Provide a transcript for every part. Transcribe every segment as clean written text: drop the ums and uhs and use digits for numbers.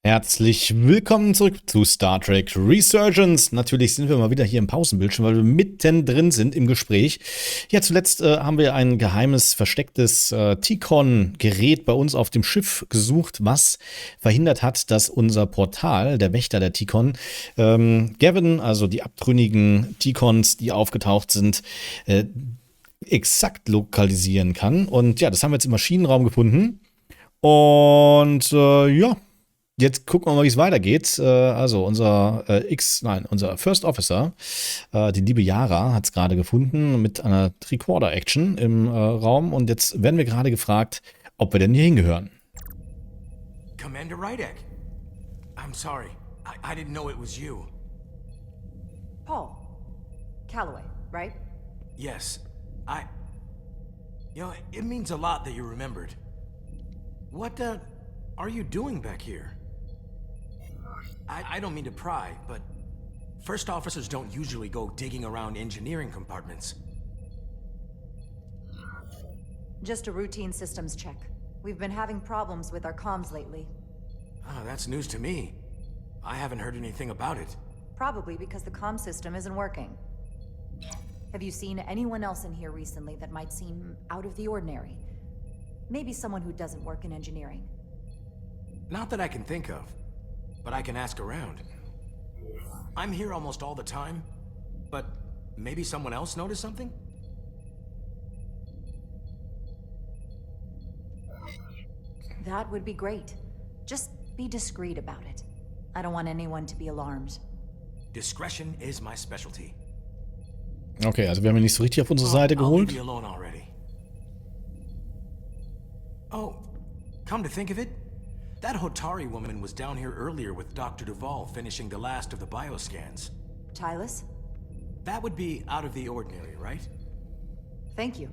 Herzlich willkommen zurück zu Star Trek Resurgence. Natürlich sind wir mal wieder hier im Pausenbildschirm, weil wir mittendrin sind im Gespräch. Ja, zuletzt haben wir ein geheimes, verstecktes Tikon-Gerät bei uns auf dem Schiff gesucht, was verhindert hat, dass unser Portal, der Wächter der Tikon, Gavin, also die abtrünnigen Tikons, die aufgetaucht sind, exakt lokalisieren kann. Und ja, das haben wir jetzt im Maschinenraum gefunden. Und ja. Jetzt gucken wir mal, wie es weitergeht. Also unser unser First Officer, die liebe Yara, hat es gerade gefunden mit einer Tricorder-Action im Raum. Und jetzt werden wir gerade gefragt, ob wir denn hier hingehören. Commander Rydek. I'm sorry. I didn't know it was you. Paul. Calloway, right? Yes. You know, it means a lot that you remembered. What, are you doing back here? I don't mean to pry, but first officers don't usually go digging around engineering compartments. Just a routine systems check. We've been having problems with our comms lately. Ah, that's news to me. I haven't heard anything about it. Probably because the comm system isn't working. Have you seen anyone else in here recently that might seem out of the ordinary? Maybe someone who doesn't work in engineering. Not that I can think of, but I can ask around. I'm here almost all the time, but maybe someone else noticed something? That would be great. Just be discreet about it. I don't want anyone to be alarmed. Discretion is my specialty. Okay, also wir haben ihn nicht so richtig auf unsere Seite I'll geholt. leave you alone already. Oh, come to think of it, that Hotari woman was down here earlier with Dr. Duvall finishing the last of the bioscans. Tylus? That would be out of the ordinary, right? Thank you.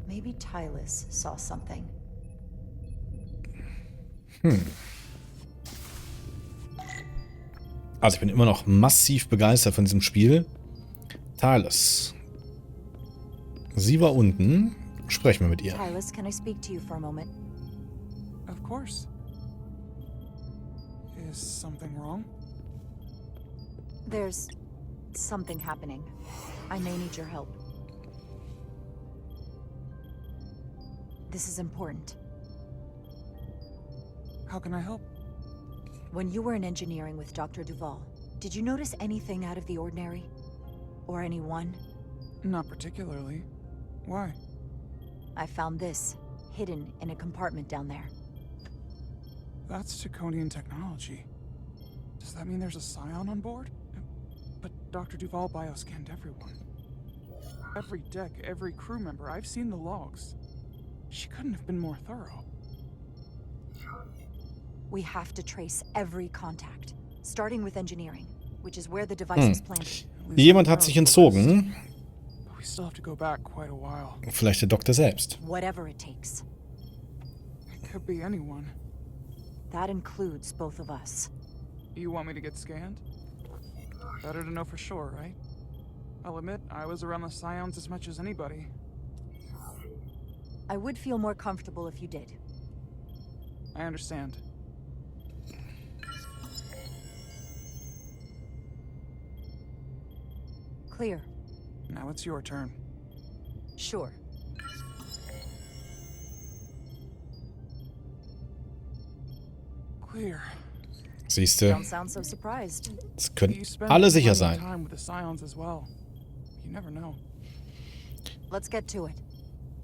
Maybe Tylus saw something. Also ich bin immer noch massiv begeistert von diesem Spiel. Thales. Sie war unten. Sprechen wir mit ihr. Tylus, can I speak to you for a moment? Of course. Is something wrong? There's something happening. I may need your help. This is important. How can I help? When you were in engineering with Dr. Duvall, did you notice anything out of the ordinary? Or anyone? Not particularly. Why? I found this, hidden in a compartment down there. That's Tikonian technology. Does that mean there's a Scion on board? But Dr. Duvall bioscanned everyone. Every deck, every crew member, I've seen the logs. She couldn't have been more thorough. We have to trace every contact, starting with engineering, which is where the device was planted. Jemand hat sich entzogen. But we still have to go back quite a while. Vielleicht der Doktor selbst. Whatever it takes. It could be anyone. That includes both of us. You want me to get scanned? Better to know for sure, right? I'll admit, I was around the Scions as much as anybody. I would feel more comfortable if you did. I understand. Clear. Now it's your turn. Sure. Clear. Siehste, Don't sound so surprised. es You können spend alle sicher plenty of sein. time with the Scions as well. You never know. Let's get to it.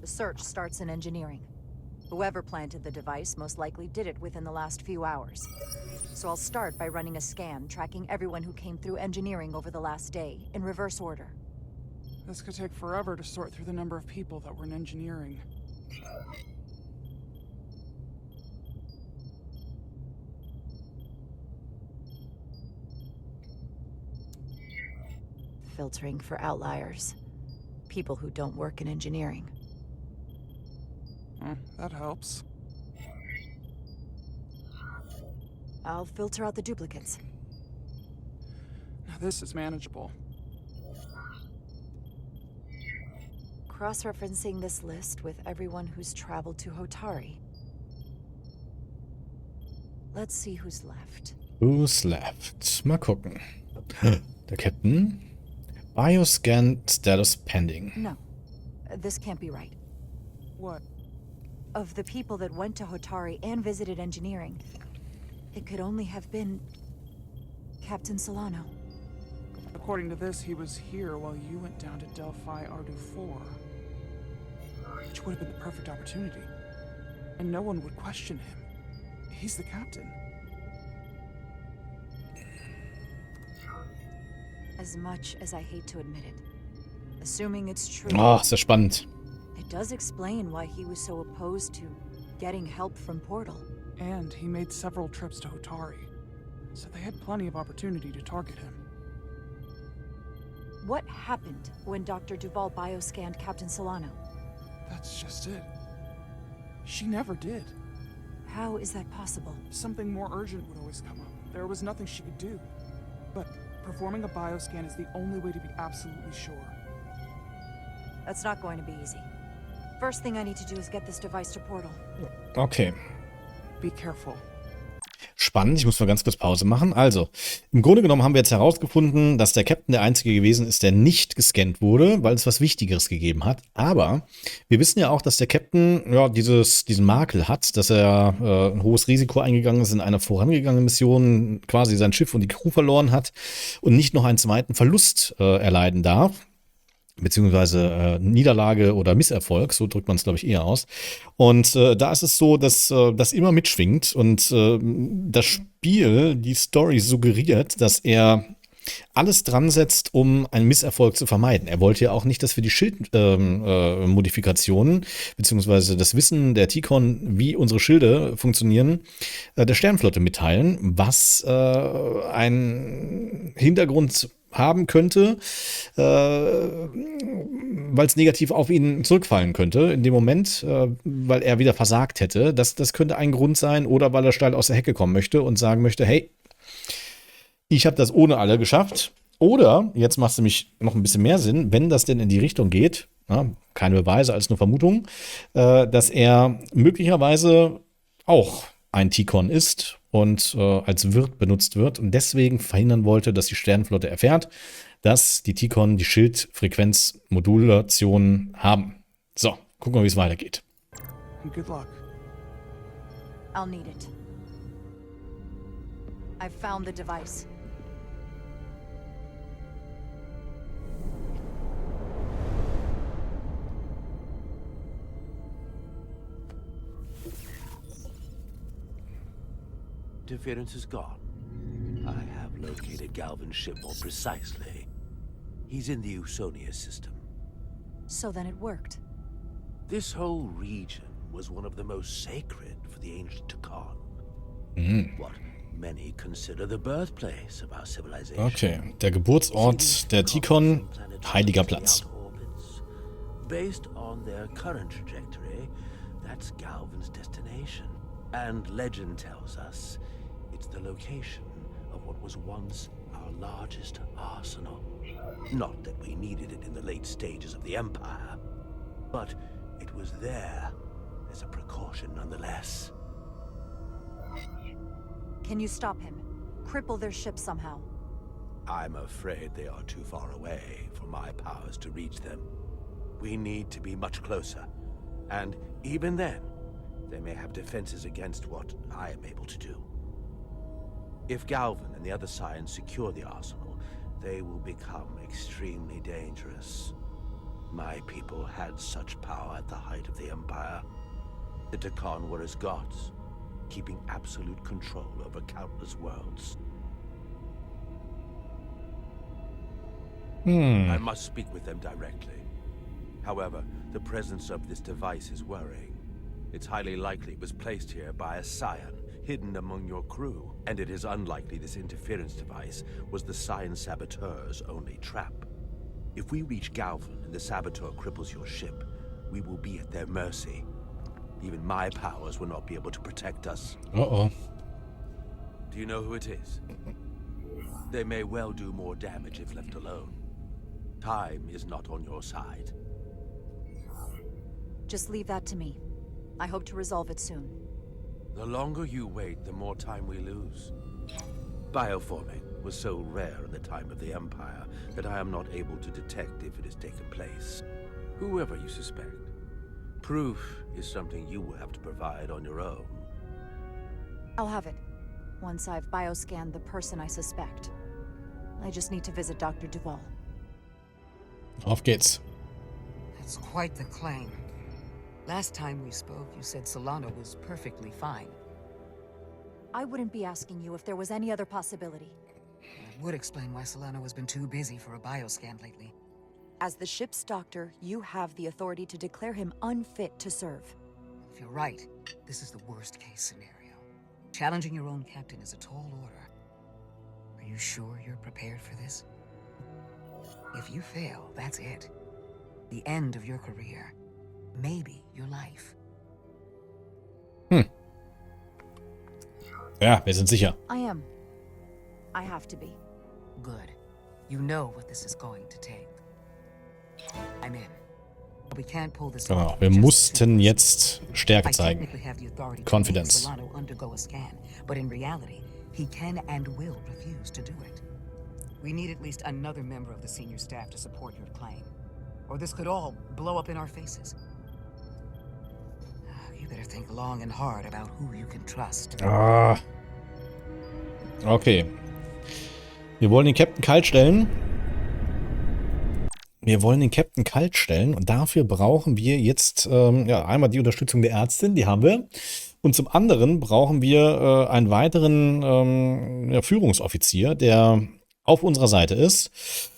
The search starts in engineering. Whoever planted the device most likely did it within the last few hours. So I'll start by running a scan, tracking everyone who came through engineering over the last day, in reverse order. This could take forever to sort through the number of people that were in engineering. Filtering for outliers. People who don't work in engineering. That helps. I'll filter out the duplicates. Now this is manageable. Cross-referencing this list with everyone who's traveled to Hotari. Let's see who's left. Who's left? Mal gucken. Der Captain. Bioscan status pending. No, this can't be right. What? Of the people that went to Hotari and visited engineering, it could only have been Captain Solano. According to this, he was here while you went down to Delphi Ardu 4. Which would have been the perfect opportunity. And no one would question him. He's the captain. As much as I hate to admit it, assuming it's true, Oh, ist ja spannend. it does explain why he was so opposed to getting help from Portal. And he made several trips to Hotari. So they had plenty of opportunity to target him. What happened when Dr. Duval bioscanned Captain Solano? That's just it. She never did. How is that possible? Something more urgent would always come up. There was nothing she could do. But performing a bioscan is the only way to be absolutely sure. That's not going to be easy. First thing I need to do is get this device to Portal. Okay. Be careful. Spannend, ich muss mal ganz kurz Pause machen. Also, im Grunde genommen haben wir jetzt herausgefunden, dass der Captain der Einzige gewesen ist, der nicht gescannt wurde, weil es was Wichtigeres gegeben hat. Aber wir wissen ja auch, dass der Captain ja, diesen Makel hat, dass er ein hohes Risiko eingegangen ist in einer vorangegangenen Mission, quasi sein Schiff und die Crew verloren hat und nicht noch einen zweiten Verlust erleiden darf. Beziehungsweise Niederlage oder Misserfolg, so drückt man es, glaube ich, eher aus. Und da ist es so, dass das immer mitschwingt und das Spiel, die Story suggeriert, dass er alles dran setzt, um einen Misserfolg zu vermeiden. Er wollte ja auch nicht, dass wir die Schildmodifikationen beziehungsweise das Wissen der Tikon, wie unsere Schilde funktionieren, der Sternenflotte mitteilen, was einen Hintergrund haben könnte, weil es negativ auf ihn zurückfallen könnte in dem Moment, weil er wieder versagt hätte. Das könnte ein Grund sein oder weil er steil aus der Hecke kommen möchte und sagen möchte, hey, ich habe das ohne alle geschafft. Oder, jetzt macht es nämlich noch ein bisschen mehr Sinn, wenn das denn in die Richtung geht, ja, keine Beweise, alles nur Vermutungen, dass er möglicherweise auch ein Tikon ist und als Wirt benutzt wird und deswegen verhindern wollte, dass die Sternenflotte erfährt, dass die Tikon die Schildfrequenzmodulation haben. So, gucken wir, wie es weitergeht. Good luck. I'll need it. I've found the device. Interference is gone. I have located Galvin's ship more precisely. He's in the Usonia system. So then it worked. This whole region was one of the most sacred for the ancient Tikon. What many consider the birthplace of our civilization. Okay, der Geburtsort der Tikon, heiliger Platz. Based on their current trajectory, that's Galvin's destination. And legend tells us it's the location of what was once our largest arsenal. Not that we needed it in the late stages of the Empire, but it was there as a precaution nonetheless. Can you stop him? Cripple their ship somehow. I'm afraid they are too far away for my powers to reach them. We need to be much closer. And even then, they may have defenses against what I am able to do. If Galvin and the other Scions secure the arsenal, they will become extremely dangerous. My people had such power at the height of the Empire. The Tikon were as gods, keeping absolute control over countless worlds. I must speak with them directly. However, the presence of this device is worrying. It's highly likely it was placed here by a Scion, hidden among your crew. And it is unlikely this interference device was the Scion Saboteur's only trap. If we reach Galvin and the Saboteur cripples your ship, we will be at their mercy. Even my powers will not be able to protect us. Oh. Do you know who it is? They may well do more damage if left alone. Time is not on your side. Just leave that to me. I hope to resolve it soon. The longer you wait, the more time we lose. Bioforming was so rare in the time of the Empire that I am not able to detect if it has taken place. Whoever you suspect, proof is something you will have to provide on your own. I'll have it. Once I've bioscanned the person I suspect. I just need to visit Dr. Duval. Auf geht's. That's quite the claim. Last time we spoke, you said Solano was perfectly fine. I wouldn't be asking you if there was any other possibility. That would explain why Solano has been too busy for a bioscan lately. As the ship's doctor, you have the authority to declare him unfit to serve. If you're right, this is the worst-case scenario. Challenging your own captain is a tall order. Are you sure you're prepared for this? If you fail, that's it. The end of your career. Maybe your life. Ja, wir sind sicher. I am. I have to be. Good. You know what this is going to take. I'm in. But we can't pull this Genau, off wir just mussten to- jetzt Stärke I zeigen. technically have the authority to Confidence. make Solano undergo a scan, but in reality, he can and will refuse to do it. We need at least another member of the senior staff to support your claim. Or this could all blow up in our faces. You better think long and hard about who you can trust. Ah. Okay. Wir wollen den Captain kalt stellen. Und dafür brauchen wir jetzt ja, einmal die Unterstützung der Ärztin, die haben wir. Und zum anderen brauchen wir einen weiteren ja, Führungsoffizier, der auf unserer Seite ist.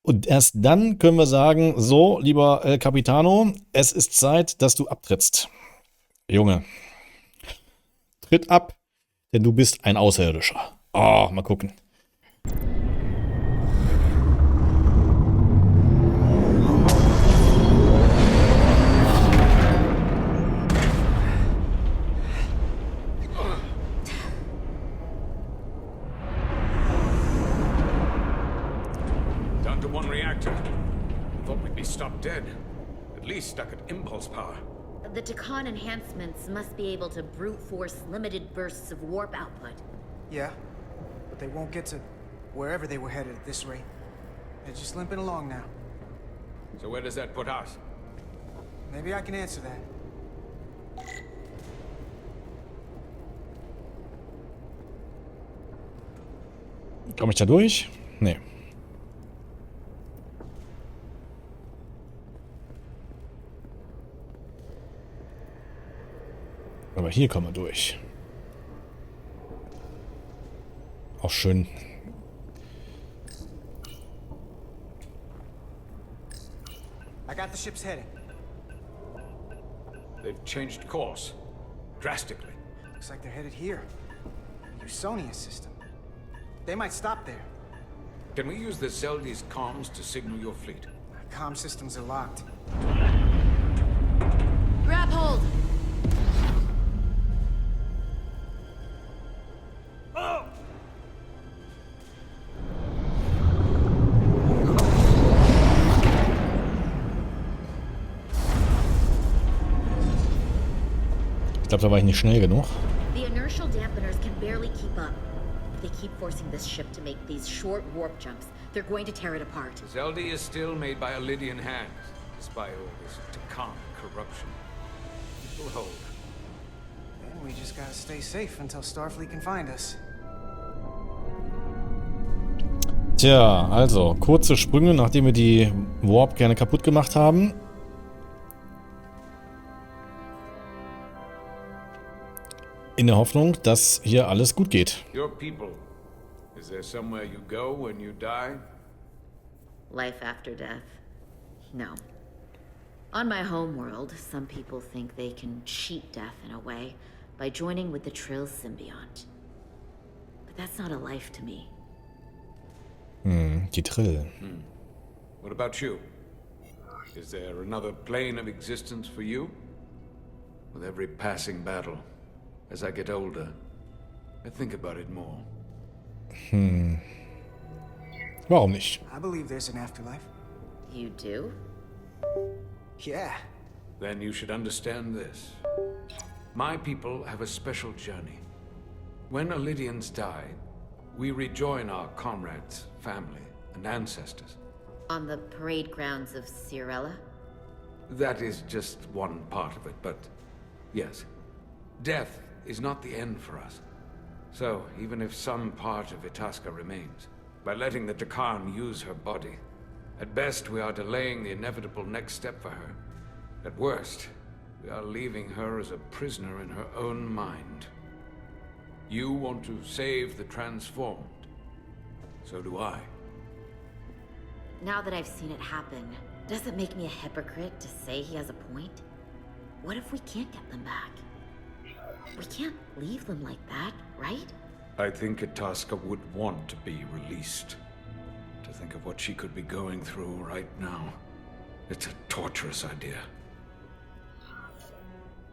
Und erst dann können wir sagen, so, lieber El Capitano, es ist Zeit, dass du abtrittst. Junge, tritt ab, denn du bist ein Außerirdischer. Oh, mal gucken. Down to one reactor. Thought we'd be stopped dead. At least stuck at impulse power. The Takan enhancements must be able to brute force limited bursts of warp output. Yeah, but they won't get to wherever they were headed at this rate. They're just limping along now. So where does that put us? Maybe I can answer that. Komme ich da durch? Nee. Aber hier kommen wir durch. Auch schön. I got the ship's heading. They've changed course. Drastically. Looks like they're headed here. Usonia system. They might stop there. Can we use the Zeldi's comms to signal your fleet? Comm systems are locked. Grab hold! Ich glaube, da war ich nicht schnell genug. The inertial dampeners can barely keep up. If they keep forcing this ship to make these short warp jumps, they're going to tear it apart. Zeldi is still made by a Lydian hand, despite all this Takan corruption. It will hold. And we just gotta stay safe until Starfleet can find us. Tja, also, kurze Sprünge, nachdem wir die Warp gerne kaputt gemacht haben. In der Hoffnung, dass hier alles gut geht. Your people. Is there somewhere you go when you die? Life after death? No. On my homeworld, some people think they can cheat death in a way by joining with the Trill symbiont. But that's not a life to me. Die Trill. What about you? Is there another plane of existence for you? With every passing battle, as I get older, I think about it more. Warum nicht? I believe there's an afterlife. You do? Yeah. Then you should understand this. My people have a special journey. When Lydians die, we rejoin our comrades, family, and ancestors. On the parade grounds of Cirella? That is just one part of it, but yes. Death is not the end for us. So, even if some part of Itasca remains, by letting the Takarn use her body, at best we are delaying the inevitable next step for her. At worst, we are leaving her as a prisoner in her own mind. You want to save the transformed. So do I. Now that I've seen it happen, does it make me a hypocrite to say he has a point? What if we can't get them back? We can't leave them like that, right? I think Itasca would want to be released. To think of what she could be going through right now. It's a torturous idea.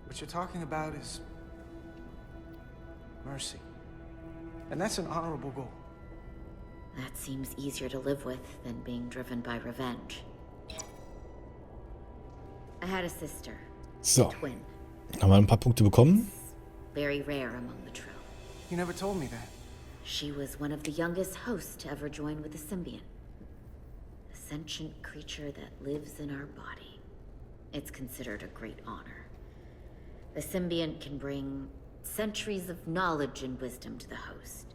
What you're talking about is mercy. And that's an honorable goal. That seems easier to live with than being driven by revenge. I had a sister. So, A twin. haben wir ein paar Punkte bekommen. Very rare among the Trill. You never told me that. She was one of the youngest hosts to ever join with the Symbiont. A sentient creature that lives in our body. It's considered a great honor. The Symbiont can bring centuries of knowledge and wisdom to the host.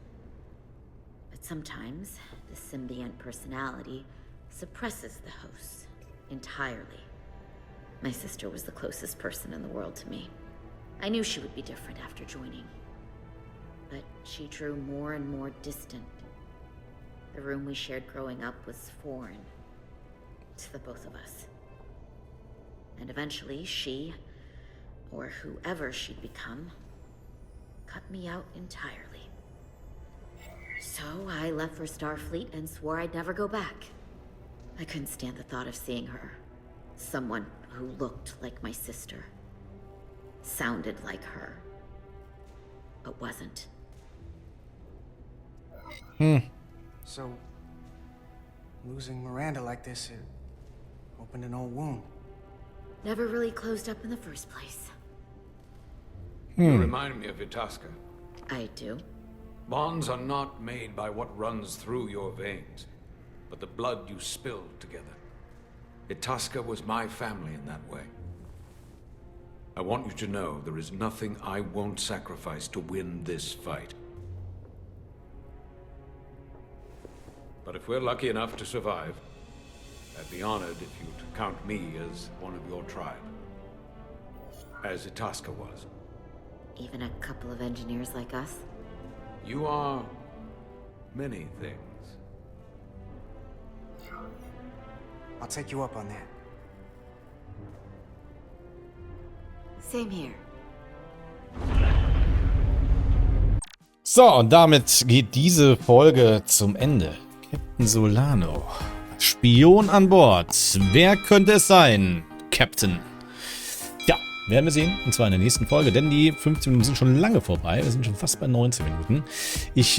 But sometimes, the Symbiont personality suppresses the host entirely. My sister was the closest person in the world to me. I knew she would be different after joining. But she drew more and more distant. The room we shared growing up was foreign to the both of us. And eventually she, or whoever she'd become, cut me out entirely. So I left for Starfleet and swore I'd never go back. I couldn't stand the thought of seeing her. Someone who looked like my sister. Sounded like her. But wasn't. So, losing Miranda like this, it opened an old wound. Never really closed up in the first place. You remind me of Itasca. I do. Bonds are not made by what runs through your veins, but the blood you spilled together. Itasca was my family in that way. I want you to know there is nothing I won't sacrifice to win this fight. But if we're lucky enough to survive, I'd be honored if you'd count me as one of your tribe. As Itasca was. Even a couple of engineers like us? You are many things. I'll take you up on that. Same here. So, und damit geht diese Folge zum Ende. Captain Solano. Spion an Bord. Wer könnte es sein? Captain. Ja, werden wir sehen. Und zwar in der nächsten Folge. Denn die 15 Minuten sind schon lange vorbei. Wir sind schon fast bei 19 Minuten. Ich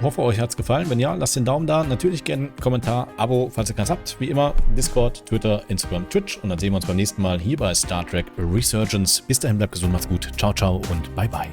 hoffe, euch hat es gefallen. Wenn ja, lasst den Daumen da. Natürlich gerne einen Kommentar, Abo, falls ihr keins habt. Wie immer, Discord, Twitter, Instagram, Twitch. Und dann sehen wir uns beim nächsten Mal hier bei Star Trek Resurgence. Bis dahin, bleibt gesund, macht's gut. Ciao, ciao und bye, bye.